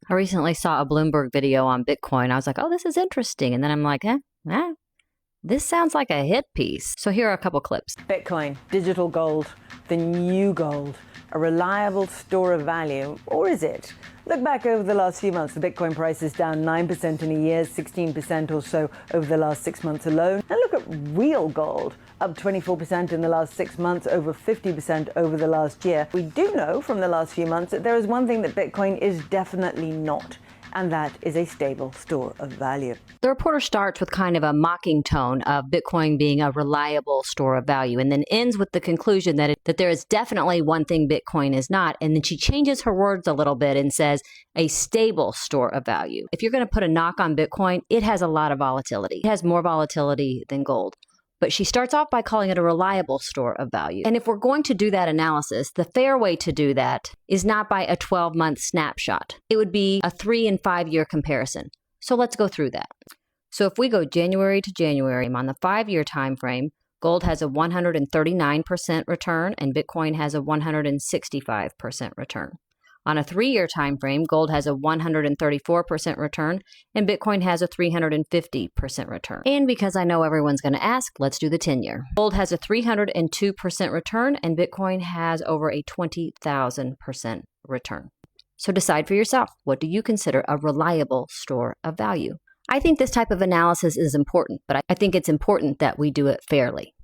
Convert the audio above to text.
I recently saw a Bloomberg video on Bitcoin. I was like, oh, this is interesting. And then I'm like, this sounds like a hit piece. So here are a couple clips. Bitcoin, digital gold, the new gold, a reliable store of value, or is it? Look back over the last few months. The Bitcoin price is down 9% in a year, 16% or so over the last 6 months alone. And look at real gold, up 24% in the last 6 months, over 50% over the last year. We do know from the last few months that there is one thing that Bitcoin is definitely not, and that is a stable store of value. The reporter starts with kind of a mocking tone of Bitcoin being a reliable store of value, and then ends with the conclusion that there is definitely one thing Bitcoin is not. And then she changes her words a little bit and says a stable store of value. If you're going to put a knock on Bitcoin, it has a lot of volatility. It has more volatility than gold. But she starts off by calling it a reliable store of value. And if we're going to do that analysis, the fair way to do that is not by a 12-month snapshot. It would be a 3 and 5 year comparison. So let's go through that. So if we go January to January on the 5-year time frame, gold has a 139% return and Bitcoin has a 165% return. On a 3-year time frame, gold has a 134% return and Bitcoin has a 350% return. And because I know everyone's going to ask, let's do the 10-year. Gold has a 302% return and Bitcoin has over a 20,000% return. So decide for yourself, what do you consider a reliable store of value? I think this type of analysis is important, but I think it's important that we do it fairly.